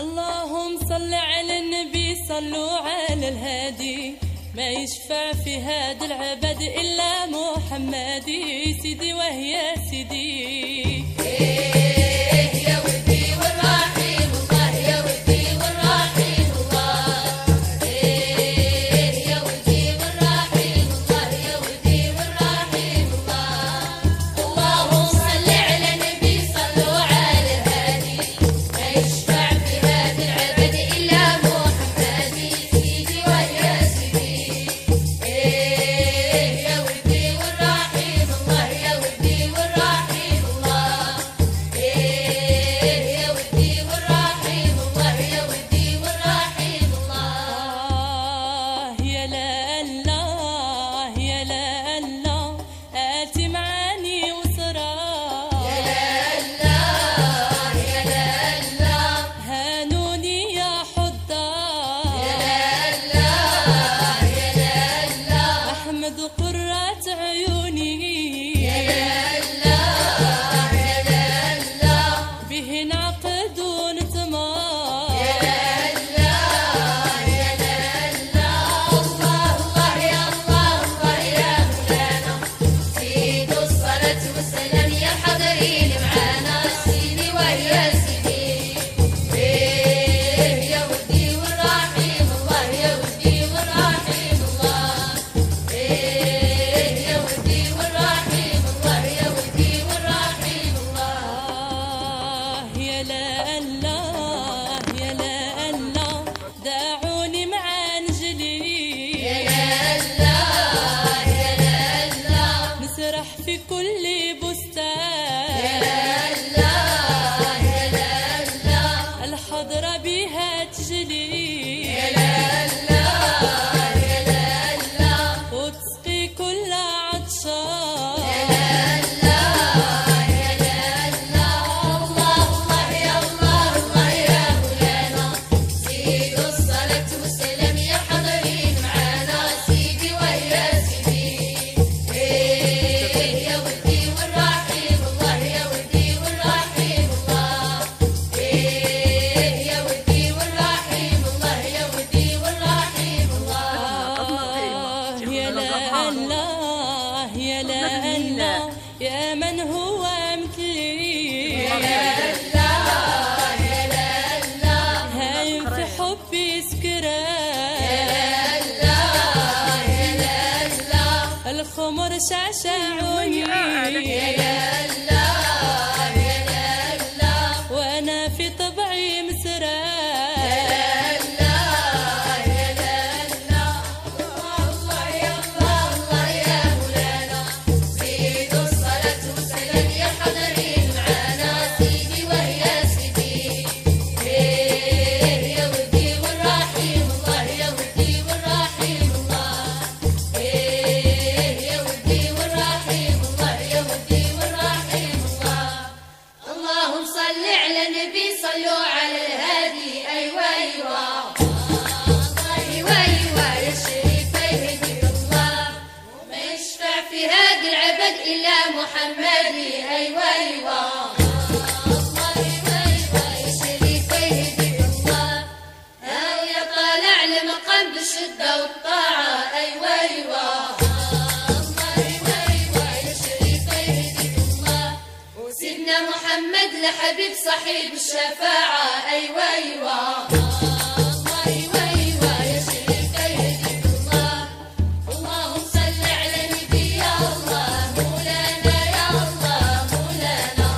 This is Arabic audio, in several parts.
اللهم صل على النبي، صلوا على الهادي، ما يشفع في هذا العبد إلا محمدي. سيدي وهي سيدي في كل بستان. الحضرة بها تجلي وتسقي كل عطشان. يا من هو مثلي، يا الله يا الله، هايم في حبي سكران، يا الله يا الله، الخمر شعشعوني، يا الله يا الله، وانا في طبعي مسران. صلوا على الهادي. أيوة أيوة أيوة أيوة يا شريف يهديك الله، وما يشفع في هذا العبد إلا محمدي. أيوة أيوة أيوة أيوة يا شريف يهديك الله، هاو يا طالع لمقام بالشدة والطاعة. أيوة أيوة سيدنا محمد لحبيب صاحب الشفاعة. أيوة أيوة أيوة أيوة يا شريف يهديك الله، اللهم صل على نبي يا الله، مولانا يا الله مولانا،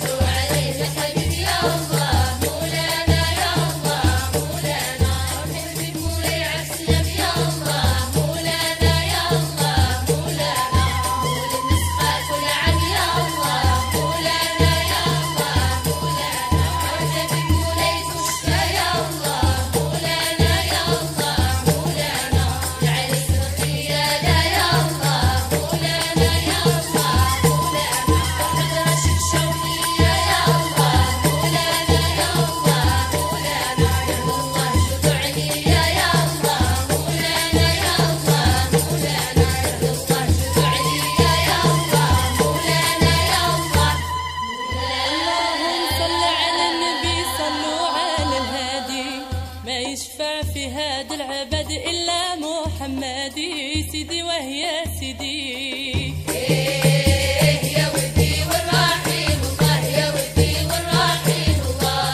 صلوا عليه لحبيب يا الله، مولانا يا الله مولانا، حبيب مولاي عالسلام يا الله، مولانا يا الله مولانا، مولد نسخة كل عام يا الله، مولانا يا الله مولانا، حبيب مولاي يشفع في هاد العبد إلا محمدي سيدي وهي سيدي. يا ودي والرحيم الله يا ودي والرحيم الله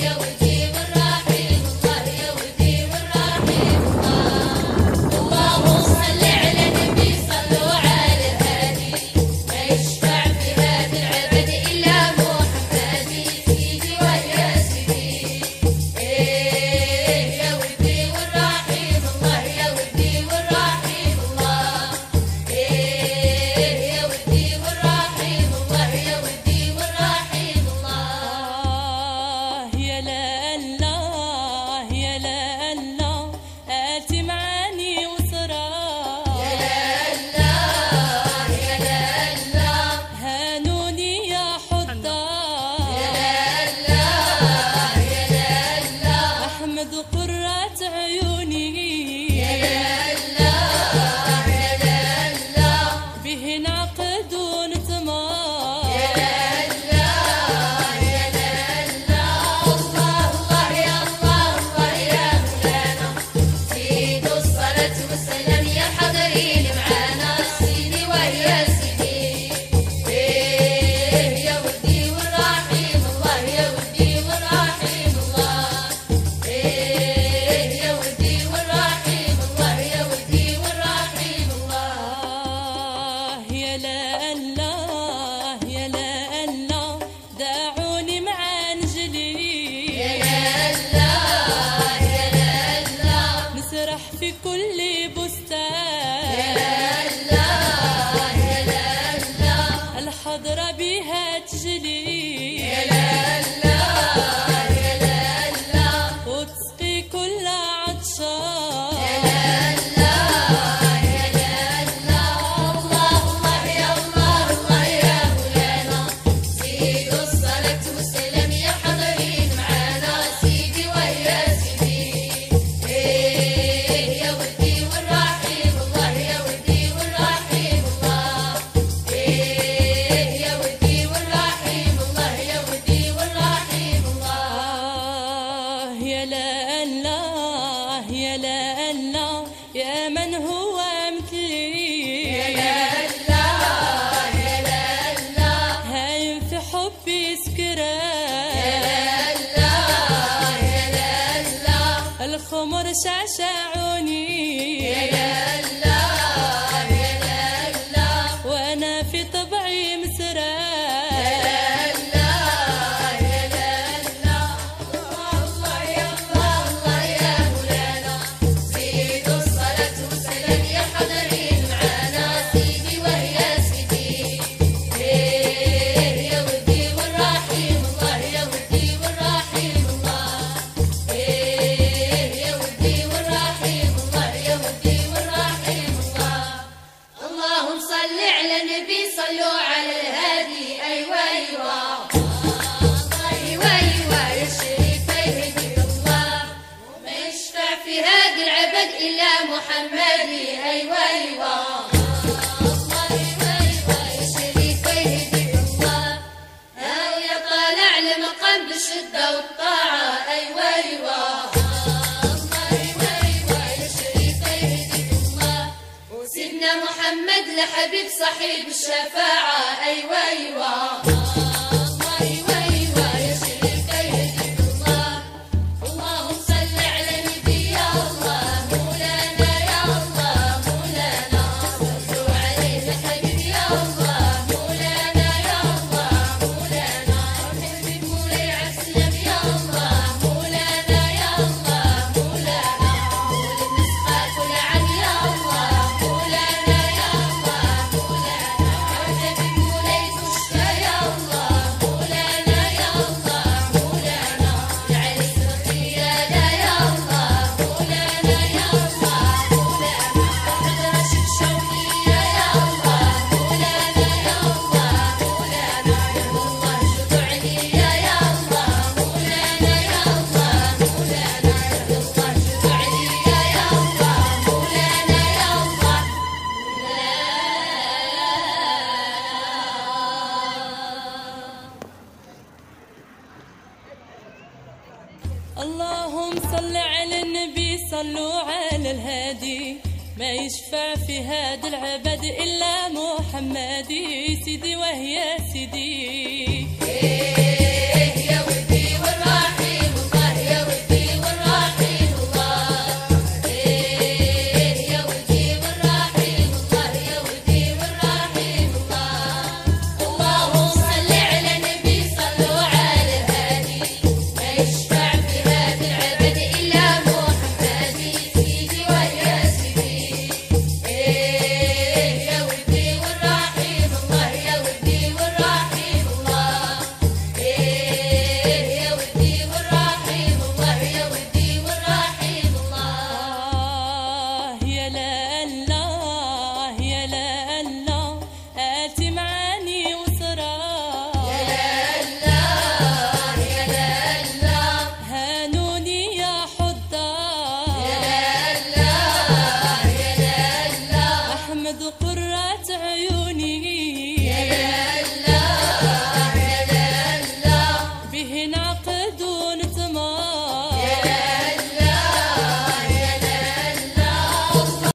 يا ودي والرحيم الله يا ودي والرحيم الله. اللهم صل على النبي صلوا على الهادي ما يشفع في هذا العبد إلا محمدي سيدي ويا سيدي. يا ودي والرحيم الله يا ودي والرحيم الله يا ودي والرحيم الله يا ودي والرحيم الله. يا لا الله يا لا الله آتي معاني وصراح يا الله يا الله هانوني يا حضار يا الله يا الله أحمد قرة عيوني يا الله يا الله به نعقد ونتمار يا الله يا الله. الله الله يا الله الله يا مولانا زيدوا الصلاة والسلام يا حاضرين معانا سيدي ويا سيدي. يا ودي والرحيم الله يا ودي والرحيم الله يا ودي والرحيم الله يا ودي والرحيم الله. يا لا الله يا لا الله دعوني مع نجلي يا الله يا الله نسرح في كل بستان يا الله يا الله الحضرة بها تجلي يا الله يا الله وتسقي كل عطشان يا الله يا الله. الله الله يا الله الله يا مولانا زيدوا الصلاة والسلام يا حاضرين معانا سيدي ويا سيدي. يا ودي والرحيم الله يا ودي والرحيم الله يا ودي والرحيم الله يا ودي والرحيم الله. يا لا الله يا لا الله يا من هو مثلي يا الله يا الله هايم في حبي سكران الله يا الله الخمر شعشعوني يا الله يا الله وانا في طبعي مسران الله يا الله. الله يا الله الله يا مولانا زيدوا الصلاة والسلام يا حاضرين معانا سيدي ويا سيدي. يا ودي والرحيم الله يا ودي والرحيم الله يا ودي والرحيم الله يا ودي والرحيم الله. اللهم صل على النبي صلوا على الهادي أيوة أيوة أيوة أيوة يا شريف يهديك الله وما يشفع في هذا العبد إلا محمدي أيوة أيوة أيوة أيوة يا شريف يهديك الله يا طالع لمقام بالشدة والطاعة أيوة أيوة أيوة أيوة يا شريف يهديك الله وسيدنا محمد لحبيب صحيب الشفاعة أيوة أيوة أيوة أيوة يا شريف يهديك الله. اللهم صل على النبي يا الله مولانا يا الله مولانا صلوا عليه يا حبيبي يا الله مولانا يا الله مولانا حبيب مولاي عالسلام يا الله مولانا يا الله مولانا ولد نسخة كل عام يا الله مولانا يا الله مولانا حبيب مولاي تشفى يا الله اللهم صل على النبي صلوا على الهادي ما يشفع في هذا العبد إلا محمدي سيدي وهي سيدي.